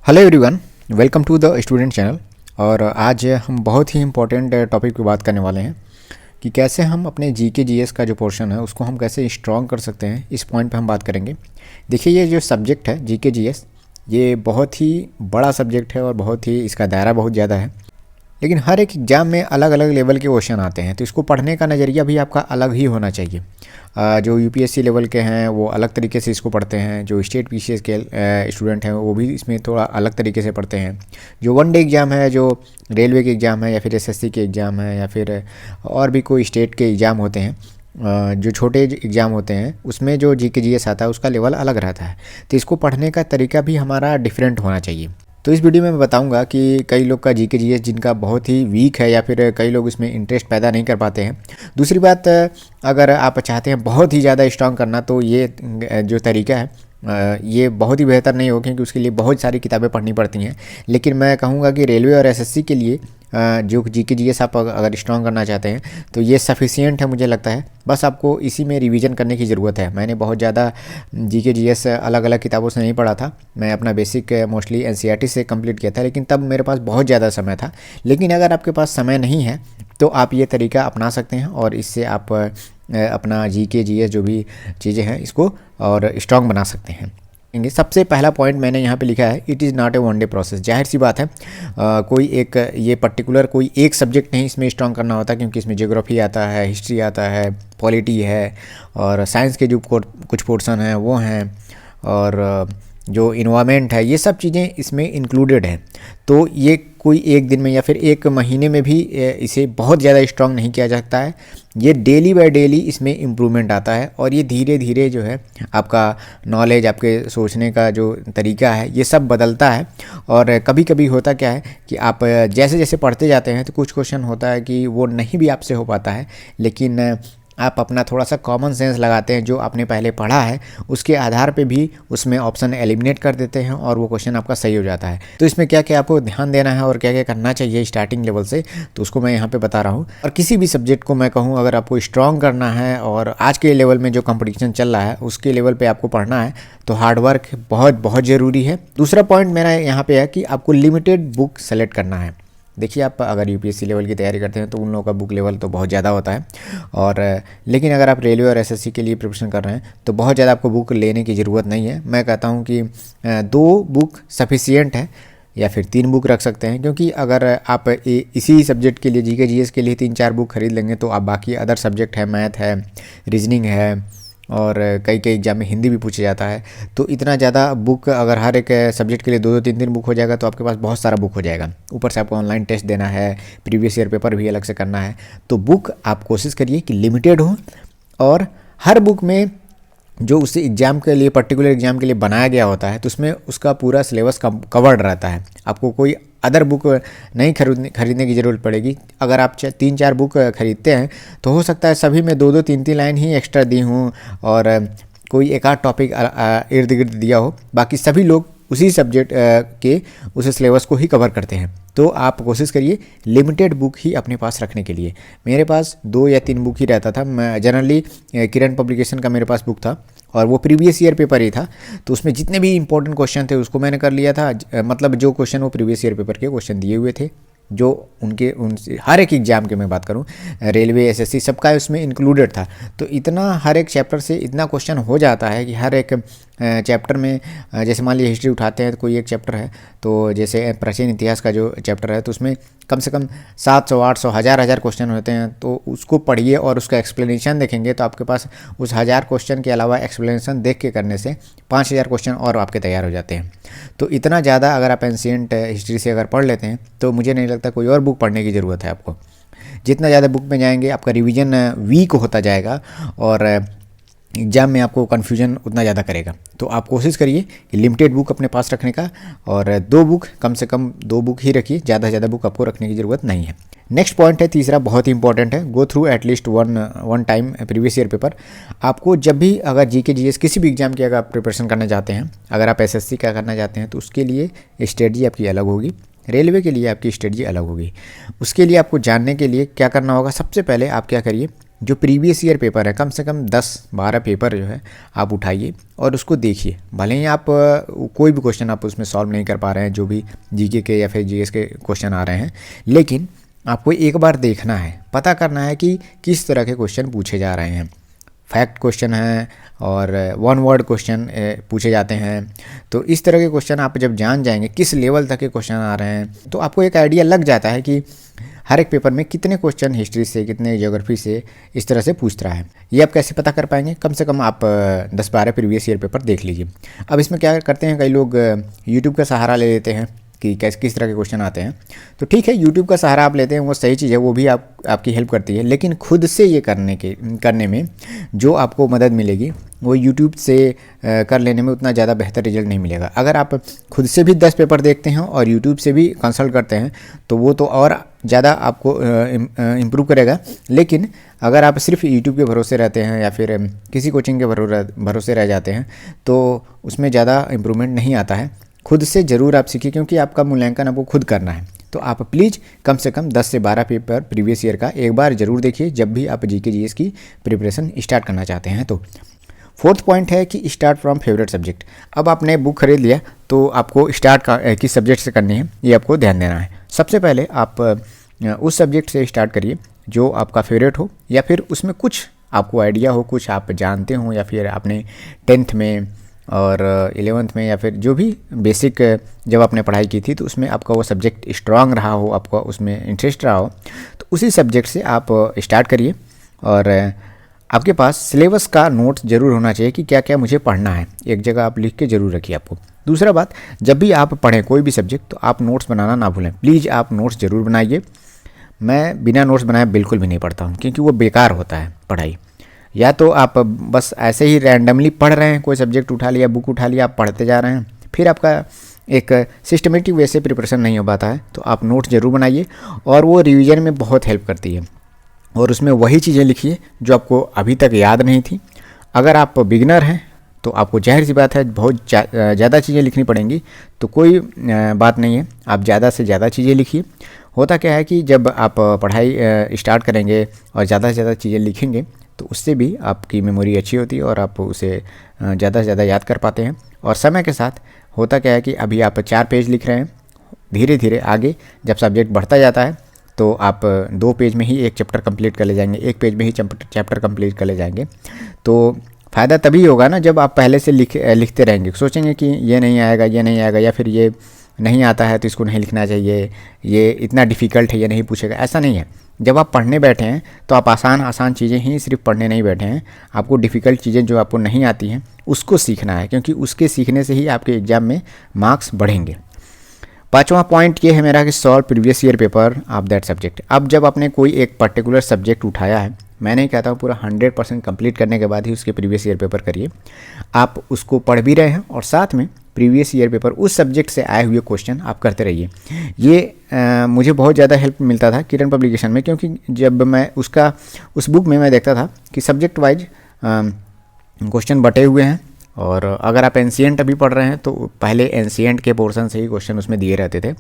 Hello everyone, welcome to the student channel. और आज हम बहुत ही इम्पोर्टेंट टॉपिक पे बात करने वाले हैं कि कैसे हम अपने जीके जीएस का जो पोर्शन है उसको हम कैसे स्ट्रॉन्ग कर सकते हैं। इस पॉइंट पे हम बात करेंगे। देखिए, ये जो सब्जेक्ट है जीके जीएस, ये बहुत ही बड़ा सब्जेक्ट है और बहुत ही इसका दायरा बहुत ज़्यादा है। लेकिन हर एक एग्ज़ाम में अलग अलग लेवल के क्वेश्चन आते हैं, तो इसको पढ़ने का नज़रिया भी आपका अलग ही होना चाहिए। जो यूपीएससी लेवल के हैं वो अलग तरीके से इसको पढ़ते हैं, जो स्टेट पीसीएस के स्टूडेंट हैं वो भी इसमें थोड़ा अलग तरीके से पढ़ते हैं। जो वन डे एग्ज़ाम है, जो रेलवे के एग्ज़ाम है या फिर एसएससी के एग्ज़ाम है या फिर और भी कोई स्टेट के एग्ज़ाम होते हैं, जो छोटे एग्ज़ाम होते हैं उसमें जो जीके जीएस आता है उसका लेवल अलग रहता है। तो इसको पढ़ने का तरीका भी हमारा डिफरेंट होना चाहिए। तो इस वीडियो में मैं बताऊंगा कि कई लोग का जीके जीएस जिनका बहुत ही वीक है या फिर कई लोग इसमें इंटरेस्ट पैदा नहीं कर पाते हैं। दूसरी बात, अगर आप चाहते हैं बहुत ही ज़्यादा स्ट्रॉन्ग करना, तो ये जो तरीका है ये बहुत ही बेहतर नहीं हो, क्योंकि उसके लिए बहुत सारी किताबें पढ़नी पड़ती हैं। लेकिन मैं कहूँगा कि रेलवे और एसएससी के लिए जो जीके जीएस आप अगर स्ट्रॉन्ग करना चाहते हैं तो ये सफिशिएंट है मुझे लगता है। बस आपको इसी में रिवीजन करने की ज़रूरत है। मैंने बहुत ज़्यादा जीके जीएस अलग अलग किताबों से नहीं पढ़ा था। मैं अपना बेसिक मोस्टली एनसीईआरटी से कंप्लीट किया था, लेकिन तब मेरे पास बहुत ज़्यादा समय था। लेकिन अगर आपके पास समय नहीं है तो आप ये तरीका अपना सकते हैं और इससे आप अपना जीके जीएस जो भी चीज़ें हैं इसको और स्ट्रॉन्ग बना सकते हैं। सबसे पहला पॉइंट मैंने यहाँ पे लिखा है, it is not a one day process. जाहिर सी बात है, कोई एक ये पर्टिकुलर कोई एक सब्जेक्ट नहीं इसमें स्ट्रॉन्ग करना होता, क्योंकि इसमें ज्योग्राफी आता है, हिस्ट्री आता है, पॉलिटी है और साइंस के जो कुछ पोर्शन हैं वो हैं, और जो इन्वायरमेंट है, ये सब चीज़ें इसमें इंक्लूडेड हैं। तो ये कोई एक दिन में या फिर एक महीने में भी इसे बहुत ज़्यादा स्ट्रॉन्ग नहीं किया जा सकता है। ये डेली बाय डेली इसमें इम्प्रूवमेंट आता है और ये धीरे धीरे जो है आपका नॉलेज, आपके सोचने का जो तरीका है, ये सब बदलता है। और कभी कभी होता क्या है कि आप जैसे जैसे पढ़ते जाते हैं तो कुछ क्वेश्चन होता है कि वो नहीं भी आपसे हो पाता है, लेकिन आप अपना थोड़ा सा कॉमन सेंस लगाते हैं, जो आपने पहले पढ़ा है उसके आधार पे भी उसमें ऑप्शन एलिमिनेट कर देते हैं और वो क्वेश्चन आपका सही हो जाता है। तो इसमें क्या क्या आपको ध्यान देना है और क्या क्या करना चाहिए स्टार्टिंग लेवल से, तो उसको मैं यहाँ पे बता रहा हूँ। और किसी भी सब्जेक्ट को मैं कहूँ, अगर आपको स्ट्रॉन्ग करना है और आज के लेवल में जो कंपटीशन चल रहा है उसके लेवल पर आपको पढ़ना है, तो हार्डवर्क बहुत बहुत ज़रूरी है। दूसरा पॉइंट मेरा यहाँ पे है कि आपको लिमिटेड बुक सेलेक्ट करना है। देखिए, आप अगर यूपीएससी लेवल की तैयारी करते हैं तो उन लोगों का बुक लेवल तो बहुत ज़्यादा होता है, और लेकिन अगर आप रेलवे और एसएससी के लिए प्रिपरेशन कर रहे हैं तो बहुत ज़्यादा आपको बुक लेने की ज़रूरत नहीं है। मैं कहता हूँ कि 2 बुक सफिशिएंट है, या फिर 3 बुक रख सकते हैं, क्योंकि अगर आप इसी सब्जेक्ट के लिए जीके जीएस के लिए 3-4 बुक खरीद लेंगे तो आप बाकी अदर सब्जेक्ट है, मैथ है, रीजनिंग है, और कई कई एग्जाम में हिंदी भी पूछा जाता है, तो इतना ज़्यादा बुक अगर हर एक सब्जेक्ट के लिए 2-2 3-3 बुक हो जाएगा तो आपके पास बहुत सारा बुक हो जाएगा। ऊपर से आपको ऑनलाइन टेस्ट देना है, प्रीवियस ईयर पेपर भी अलग से करना है। तो बुक आप कोशिश करिए कि लिमिटेड हो, और हर बुक में जो उस एग्ज़ाम के लिए, पर्टिकुलर एग्ज़ाम के लिए बनाया गया होता है, तो उसमें उसका पूरा सिलेबस कवर्ड रहता है। आपको कोई अदर बुक नहीं खरीदने की ज़रूरत पड़ेगी। अगर आप 3-4 बुक खरीदते हैं तो हो सकता है सभी में 2-2 3-3 लाइन ही एक्स्ट्रा दी हों और कोई एक आध टॉपिक इर्द गिर्द दिया हो, बाकी सभी लोग उसी सब्जेक्ट के उस सिलेबस को ही कवर करते हैं। तो आप कोशिश करिए लिमिटेड बुक ही अपने पास रखने के लिए। मेरे पास 2 या 3 बुक ही रहता था। मैं जनरली किरण पब्लिकेशन का मेरे पास बुक था और वो प्रीवियस ईयर पेपर ही था, तो उसमें जितने भी इंपॉर्टेंट क्वेश्चन थे उसको मैंने कर लिया था। मतलब जो क्वेश्चन वो प्रीवियस ईयर पेपर के क्वेश्चन दिए हुए थे, जो उनसे हर एक एग्ज़ाम के मैं बात करूं, रेलवे, एसएससी, सबका उसमें इंक्लूडेड था। तो इतना हर एक चैप्टर से इतना क्वेश्चन हो जाता है कि हर एक चैप्टर में, जैसे मान लीजिए हिस्ट्री उठाते हैं तो कोई एक चैप्टर है, तो जैसे प्राचीन इतिहास का जो चैप्टर है तो उसमें कम से कम 700-800 हज़ार क्वेश्चन होते हैं। तो उसको पढ़िए और उसका एक्सप्लेनेशन देखेंगे तो आपके पास उस 1000 क्वेश्चन के अलावा एक्सप्लेनेशन देख के करने से 5000 क्वेश्चन और आपके तैयार हो जाते हैं। तो इतना ज़्यादा अगर आप एंशिएंट हिस्ट्री से अगर पढ़ लेते हैं तो मुझे नहीं लगता कोई और बुक पढ़ने की ज़रूरत है आपको। जितना ज़्यादा बुक में जाएंगे आपका रिवीजन वीक होता जाएगा और एग्ज़ाम में आपको कन्फ्यूजन उतना ज़्यादा करेगा। तो आप कोशिश करिए कि लिमिटेड बुक अपने पास रखने का, और 2 बुक, कम से कम 2 बुक ही रखिए, ज़्यादा से ज़्यादा बुक आपको रखने की ज़रूरत नहीं है। नेक्स्ट पॉइंट है तीसरा, बहुत ही इंपॉर्टेंट है, go through at least one time previous year paper. आपको जब भी अगर जीके जीएस किसी भी एग्जाम की अगर आप प्रिपरेशन करना चाहते हैं, अगर आप एसएससी का करना चाहते हैं तो उसके लिए स्ट्रेटजी आपकी अलग होगी, रेलवे के लिए आपकी स्ट्रेटजी अलग होगी। उसके लिए आपको जानने के लिए क्या करना होगा, सबसे पहले आप क्या करिए, जो प्रीवियस ईयर पेपर है, कम से कम 10-12 पेपर जो है आप उठाइए और उसको देखिए। भले ही आप कोई भी क्वेश्चन आप उसमें सॉल्व नहीं कर पा रहे हैं, जो भी जीके के या फिर जीएस के क्वेश्चन आ रहे हैं, लेकिन आपको एक बार देखना है, पता करना है कि किस तरह के क्वेश्चन पूछे जा रहे हैं। फैक्ट क्वेश्चन हैं और वन वर्ड क्वेश्चन पूछे जाते हैं। तो इस तरह के क्वेश्चन आप जब जान जाएंगे किस लेवल तक के क्वेश्चन आ रहे हैं, तो आपको एक आइडिया लग जाता है कि हर एक पेपर में कितने क्वेश्चन हिस्ट्री से, कितने ज्योग्राफी से इस तरह से पूछ रहा है। ये आप कैसे पता कर पाएंगे? कम से कम आप 10-12 प्रीवियस ईयर पेपर देख लीजिए। अब इसमें क्या करते हैं, कई लोग यूट्यूब का सहारा ले लेते हैं कि किस तरह के क्वेश्चन आते हैं। तो ठीक है, यूट्यूब का सहारा आप लेते हैं, वो सही चीज़ है, वो भी आपकी हेल्प करती है, लेकिन खुद से ये करने में जो आपको मदद मिलेगी वो यूट्यूब से कर लेने में उतना ज़्यादा बेहतर रिजल्ट नहीं मिलेगा। अगर आप खुद से भी 10 पेपर देखते हैं और यूट्यूब से भी कंसल्ट करते हैं तो वो तो और ज़्यादा आपको इम्प्रूव करेगा। लेकिन अगर आप सिर्फ यूट्यूब के भरोसे रहते हैं या फिर किसी कोचिंग के भरोसे रह जाते हैं तो उसमें ज़्यादा इम्प्रूवमेंट नहीं आता है। खुद से ज़रूर आप सीखिए, क्योंकि आपका मूल्यांकन आपको खुद करना है। तो आप प्लीज़ कम से कम 10 से 12 पेपर प्रीवियस ईयर का एक बार ज़रूर देखिए जब भी आप जीके जीएस की प्रिपरेशन स्टार्ट करना चाहते हैं। तो फोर्थ पॉइंट है कि स्टार्ट फ्रॉम फेवरेट सब्जेक्ट। अब आपने बुक खरीद लिया तो आपको स्टार्ट किस सब्जेक्ट से करनी है ये आपको ध्यान देना है। सबसे पहले आप उस सब्जेक्ट से स्टार्ट करिए जो आपका फेवरेट हो, या फिर उसमें कुछ आपको आइडिया हो, कुछ आप जानते हो, या फिर आपने 10th में और 11th में या फिर जो भी बेसिक जब आपने पढ़ाई की थी तो उसमें आपका वो सब्जेक्ट स्ट्रांग रहा हो, आपका उसमें इंटरेस्ट रहा हो, तो उसी सब्जेक्ट से आप स्टार्ट करिए। और आपके पास सिलेबस का नोट्स ज़रूर होना चाहिए कि क्या क्या मुझे पढ़ना है, एक जगह आप लिख के ज़रूर रखिए आपको। दूसरा बात, जब भी आप पढ़ें कोई भी सब्जेक्ट तो आप नोट्स बनाना ना भूलें, प्लीज़ आप नोट्स ज़रूर बनाइए। मैं बिना नोट्स बनाए बिल्कुल भी नहीं पढ़ता हूँ, क्योंकि वो बेकार होता है पढ़ाई। या तो आप बस ऐसे ही रैंडमली पढ़ रहे हैं, कोई सब्जेक्ट उठा लिया, बुक उठा लिया, आप पढ़ते जा रहे हैं, फिर आपका एक सिस्टमेटिक वे से प्रिपरेशन नहीं हो पाता है। तो आप नोट्स ज़रूर बनाइए और वो रिवीजन में बहुत हेल्प करती है, और उसमें वही चीज़ें लिखिए जो आपको अभी तक याद नहीं थी। अगर आप बिगिनर हैं तो आपको जाहिर सी बात है बहुत ज़्यादा चीज़ें लिखनी पड़ेंगी, तो कोई बात नहीं है, आप ज़्यादा से ज़्यादा चीज़ें लिखिए। होता क्या है कि जब आप पढ़ाई स्टार्ट करेंगे और ज़्यादा से ज़्यादा चीज़ें लिखेंगे तो उससे भी आपकी मेमोरी अच्छी होती है और आप उसे ज़्यादा से ज़्यादा याद कर पाते हैं। और समय के साथ होता क्या है कि अभी आप 4 पेज लिख रहे हैं, धीरे धीरे आगे जब सब्जेक्ट बढ़ता जाता है तो आप 2 पेज में ही एक चैप्टर कंप्लीट कर ले जाएंगे, 1 पेज में ही चैप्टर कंप्लीट कर ले जाएंगे। तो फ़ायदा तभी होगा ना जब आप पहले से लिखते रहेंगे। सोचेंगे कि ये नहीं आएगा, ये नहीं आएगा, या फिर ये नहीं आता है तो इसको नहीं लिखना चाहिए, ये इतना डिफ़िकल्ट है, ये नहीं पूछेगा। ऐसा नहीं है। जब आप पढ़ने बैठे हैं तो आप आसान चीज़ें ही सिर्फ पढ़ने नहीं बैठे हैं, आपको डिफ़िकल्ट चीज़ें जो आपको नहीं आती हैं उसको सीखना है, क्योंकि उसके सीखने से ही आपके एग्ज़ाम में मार्क्स बढ़ेंगे। 5वां पॉइंट ये है मेरा कि solve previous year paper of that subject. अब जब आपने कोई एक पर्टिकुलर सब्जेक्ट उठाया है, मैं नहीं कहता हूँ पूरा 100% कंप्लीट करने के बाद ही उसके प्रीवियस ईयर पेपर करिए। आप उसको पढ़ भी रहे हैं और साथ में प्रीवियस ईयर पेपर उस सब्जेक्ट से आए हुए क्वेश्चन आप करते रहिए। ये मुझे बहुत ज़्यादा हेल्प मिलता था किरण पब्लिकेशन में, क्योंकि जब मैं उस बुक में मैं देखता था कि सब्जेक्ट वाइज क्वेश्चन बटे हुए हैं, और अगर आप एंशिएंट अभी पढ़ रहे हैं तो पहले एंशिएंट के पोर्शन से ही क्वेश्चन उसमें दिए रहते थे,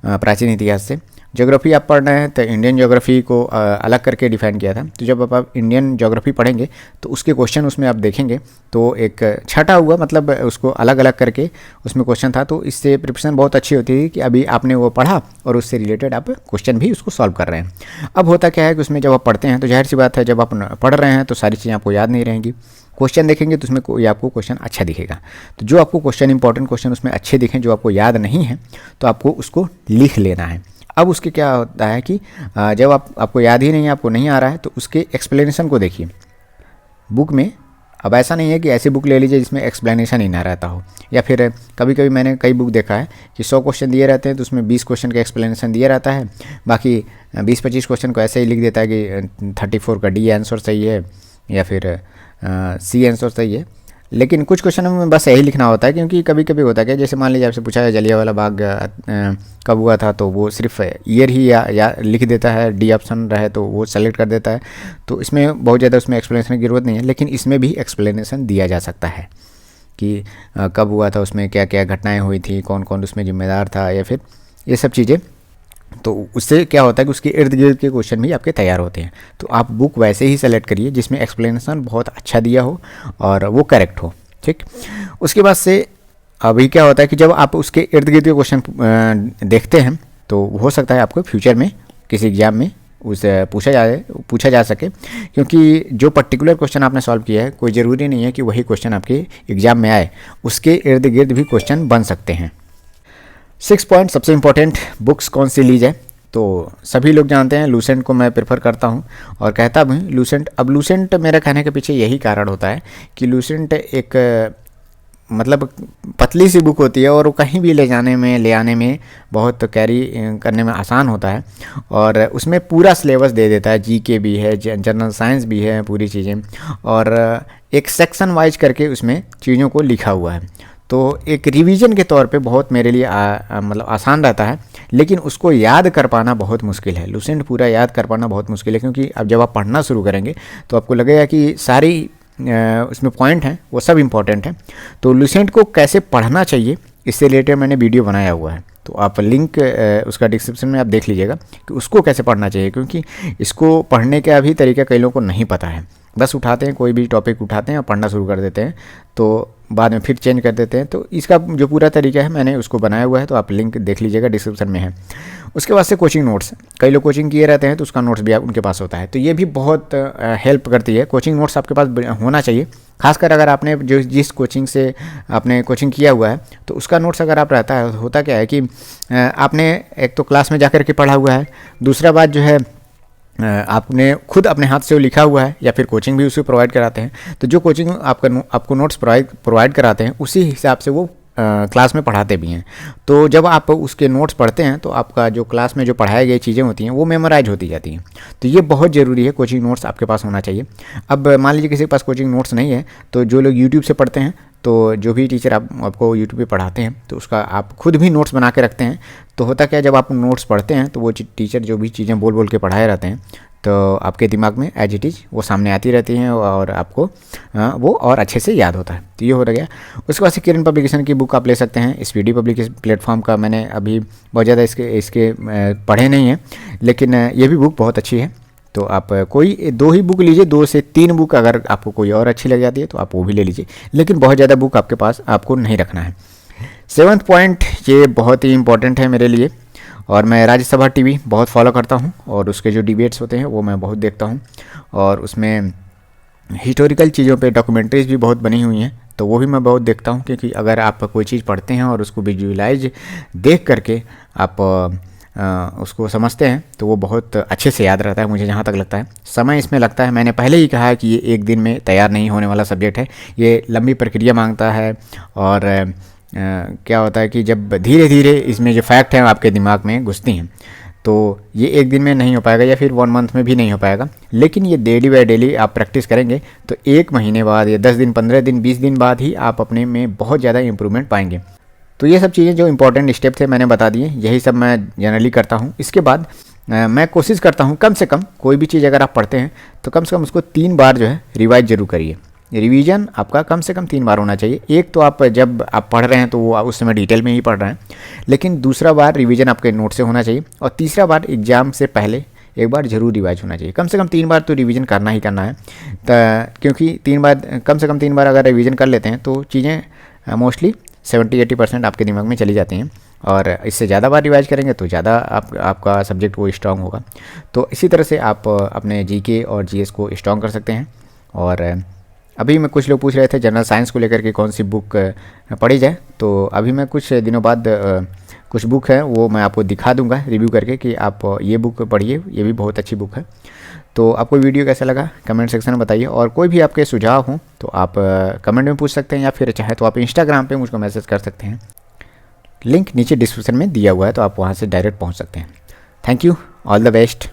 प्राचीन इतिहास से। ज्योग्राफी आप पढ़ रहे हैं तो इंडियन ज्योग्राफी को अलग करके डिफाइन किया था। तो जब आप इंडियन ज्योग्राफी पढ़ेंगे तो उसके क्वेश्चन उसमें आप देखेंगे तो एक छटा हुआ, मतलब उसको अलग अलग करके उसमें क्वेश्चन था। तो इससे प्रिपरेशन बहुत अच्छी होती है कि अभी आपने वो पढ़ा और उससे रिलेटेड आप क्वेश्चन भी उसको सॉल्व कर रहे हैं। अब होता क्या है कि उसमें जब आप पढ़ते हैं तो जाहिर सी बात है जब आप पढ़ रहे हैं तो सारी चीज़ें आपको याद नहीं रहेंगी। क्वेश्चन देखेंगे तो उसमें कोई आपको क्वेश्चन अच्छा दिखेगा, तो जो आपको क्वेश्चन इंपॉर्टेंट क्वेश्चन उसमें अच्छे दिखें जो आपको याद नहीं है तो आपको उसको लिख लेना है। अब उसके क्या होता है कि जब आपको याद ही नहीं है, आपको नहीं आ रहा है, तो उसके एक्सप्लेनेशन को देखिए बुक में। अब ऐसा नहीं है कि ऐसी बुक ले लीजिए जिसमें एक्सप्लेनेशन ही ना रहता हो, या फिर कभी कभी मैंने कई बुक देखा है कि 100 क्वेश्चन दिए रहते हैं तो उसमें 20 क्वेश्चन का एक्सप्लेनेशन दिया रहता है, बाकी 20-25 क्वेश्चन को ऐसे ही लिख देता है कि 34 का डी आंसर सही है या फिर सी आंसर सही है। लेकिन कुछ क्वेश्चनों में बस यही लिखना होता है, क्योंकि कभी कभी होता है कि जैसे मान लीजिए आपसे पूछा है जलियांवाला बाग कब हुआ था, तो वो सिर्फ ईयर ही या लिख देता है, डी ऑप्शन रहे तो वो सेलेक्ट कर देता है। तो इसमें बहुत ज़्यादा उसमें एक्सप्लेनेशन की ज़रूरत नहीं है, लेकिन इसमें भी एक्सप्लेनेशन दिया जा सकता है कि कब हुआ था, उसमें क्या क्या घटनाएँ हुई थी, कौन कौन उसमें जिम्मेदार था, या फिर ये सब चीज़ें। तो उससे क्या होता है कि उसके इर्द गिर्द के क्वेश्चन भी आपके तैयार होते हैं। तो आप बुक वैसे ही सेलेक्ट करिए जिसमें एक्सप्लेनेशन बहुत अच्छा दिया हो और वो करेक्ट हो, ठीक। उसके बाद से अभी क्या होता है कि जब आप उसके इर्द गिर्द के क्वेश्चन देखते हैं तो हो सकता है आपको फ्यूचर में किसी एग्ज़ाम में उसे पूछा जा सके, क्योंकि जो पर्टिकुलर क्वेश्चन आपने सॉल्व किया है कोई ज़रूरी नहीं है कि वही क्वेश्चन आपके एग्ज़ाम में आए, उसके इर्द गिर्द भी क्वेश्चन बन सकते हैं। 6 पॉइंट सबसे इम्पोर्टेंट, बुक्स कौन सी ली जाए। तो सभी लोग जानते हैं लूसेंट को मैं प्रेफर करता हूँ और कहता भी लूसेंट। अब लूसेंट मेरा कहने के पीछे यही कारण होता है कि लूसेंट एक मतलब पतली सी बुक होती है और वो कहीं भी ले आने में बहुत कैरी करने में आसान होता है, और उसमें पूरा सिलेबस दे देता है, जीके भी है, जनरल साइंस भी है, पूरी चीज़ें, और एक सेक्शन वाइज करके उसमें चीज़ों को लिखा हुआ है। तो एक रिवीजन के तौर पे बहुत मेरे लिए मतलब आसान रहता है, लेकिन उसको याद कर पाना बहुत मुश्किल है। लूसेंट पूरा याद कर पाना बहुत मुश्किल है, क्योंकि अब जब आप पढ़ना शुरू करेंगे तो आपको लगेगा कि सारी उसमें पॉइंट हैं वो सब इम्पॉर्टेंट हैं। तो लूसेंट को कैसे पढ़ना चाहिए इससे रिलेटेड मैंने वीडियो बनाया हुआ है, तो आप लिंक उसका डिस्क्रिप्शन में आप देख लीजिएगा कि उसको कैसे पढ़ना चाहिए, क्योंकि इसको पढ़ने का भी तरीका कई लोगों को नहीं पता है। बस उठाते हैं, कोई भी टॉपिक उठाते हैं और पढ़ना शुरू कर देते हैं, तो बाद में फिर चेंज कर देते हैं। तो इसका जो पूरा तरीका है मैंने उसको बनाया हुआ है, तो आप लिंक देख लीजिएगा, डिस्क्रिप्शन में है। उसके बाद से कोचिंग नोट्स, कई लोग कोचिंग किए रहते हैं तो उसका नोट्स भी उनके पास होता है, तो ये भी बहुत हेल्प करती है। कोचिंग नोट्स आपके पास होना चाहिए, खासकर अगर आपने जिस कोचिंग से आपने कोचिंग किया हुआ है तो उसका नोट्स अगर आप रहता है, होता क्या है कि आपने एक तो क्लास में जाकर के पढ़ा हुआ है, दूसरा बात जो है आपने खुद अपने हाथ से वो लिखा हुआ है, या फिर कोचिंग भी उसे प्रोवाइड कराते हैं। तो जो कोचिंग आपको नोट्स प्रोवाइड कराते हैं उसी हिसाब से वो क्लास में पढ़ाते भी हैं। तो जब आप उसके नोट्स पढ़ते हैं तो आपका जो क्लास में जो पढ़ाई गई चीज़ें होती हैं वो मेमोराइज होती जाती हैं। तो ये बहुत ज़रूरी है, कोचिंग नोट्स आपके पास होना चाहिए। अब मान लीजिए किसी के पास कोचिंग नोट्स नहीं है, तो जो लोग यूट्यूब से पढ़ते हैं, तो जो भी टीचर आपको यूट्यूब पे पढ़ाते हैं तो उसका आप खुद भी नोट्स बना के रखते हैं। तो होता क्या है, जब आप नोट्स पढ़ते हैं तो वो टीचर जो भी चीज़ें बोल बोल के पढ़ाए रहते हैं तो आपके दिमाग में एज इट इज़ वो सामने आती रहती हैं और आपको वो और अच्छे से याद होता है। तो ये हो गया। उसके बाद से किरण पब्लिकेशन की बुक आप ले सकते हैं। स्पीडी पब्लिकेशन प्लेटफॉर्म का मैंने अभी बहुत ज़्यादा इसके पढ़े नहीं हैं, लेकिन ये भी बुक बहुत अच्छी है। तो आप कोई 2 ही बुक लीजिए, 2 से 3 बुक, अगर आपको कोई और अच्छी लग जाती है तो आप वो भी ले लीजिए, लेकिन बहुत ज़्यादा बुक आपके पास आपको नहीं रखना है। 7वां पॉइंट, ये बहुत ही इंपॉर्टेंट है मेरे लिए, और मैं राज्यसभा टीवी बहुत फॉलो करता हूँ और उसके जो डिबेट्स होते हैं वो मैं बहुत देखता हूँ, और उसमें हिस्टोरिकल चीज़ों पे डॉक्यूमेंट्रीज भी बहुत बनी हुई हैं, तो वो भी मैं बहुत देखता हूँ। क्योंकि अगर आप कोई चीज़ पढ़ते हैं और उसको विजुअलाइज देख करके आप उसको समझते हैं तो वो बहुत अच्छे से याद रहता है, मुझे जहाँ तक लगता है। समय इसमें लगता है, मैंने पहले ही कहा है कि ये एक दिन में तैयार नहीं होने वाला सब्जेक्ट है, ये लंबी प्रक्रिया मांगता है। और क्या होता है कि जब धीरे धीरे इसमें जो फैक्ट हैं आपके दिमाग में घुसती हैं, तो ये एक दिन में नहीं हो पाएगा या फिर 1 मंथ में भी नहीं हो पाएगा। लेकिन ये डेली बाय डेली आप प्रैक्टिस करेंगे तो 1 महीने बाद या 10 दिन, 15 दिन, 20 दिन बाद ही आप अपने में बहुत ज़्यादा इंप्रूवमेंट पाएंगे। तो ये सब चीज़ें जो इंपॉर्टेंट स्टेप थे मैंने बता दिए, यही सब मैं जनरली करता हूँ। इसके बाद मैं कोशिश करता हूँ कम से कम कोई भी चीज़ अगर आप पढ़ते हैं तो कम से कम उसको 3 बार जो है रिवाइज जरूर करिए। रिवीजन आपका कम से कम 3 बार होना चाहिए। एक तो आप जब आप पढ़ रहे हैं तो वो उस समय डिटेल में ही पढ़ रहे हैं, लेकिन दूसरा बार रिवीजन आपके नोट से होना चाहिए, और तीसरा बार एग्ज़ाम से पहले एक बार जरूर रिवाइज होना चाहिए। कम से कम 3 बार तो रिवीजन करना ही करना है, क्योंकि 3 बार, कम से कम 3 बार अगर रिवीजन कर लेते हैं तो चीज़ें मोस्टली 70-80% आपके दिमाग में चली जाती हैं, और इससे ज़्यादा बार रिवाइज करेंगे तो ज़्यादा आपका सब्जेक्ट वो स्ट्रॉन्ग होगा। तो इसी तरह से आप अपने जीके और जीएस को स्ट्रॉन्ग कर सकते हैं। और अभी मैं कुछ लोग पूछ रहे थे जनरल साइंस को लेकर के कौन सी बुक पढ़ी जाए, तो अभी मैं कुछ दिनों बाद कुछ बुक है वो मैं आपको दिखा दूंगा रिव्यू करके कि आप ये बुक पढ़िए, ये भी बहुत अच्छी बुक है। तो आपको वीडियो कैसा लगा कमेंट सेक्शन में बताइए, और कोई भी आपके सुझाव हों तो आप कमेंट में पूछ सकते हैं, या फिर चाहे तो आप इंस्टाग्राम पे मुझको मैसेज कर सकते हैं। लिंक नीचे डिस्क्रिप्शन में दिया हुआ है, तो आप वहाँ से डायरेक्ट पहुँच सकते हैं। Thank you, all the best.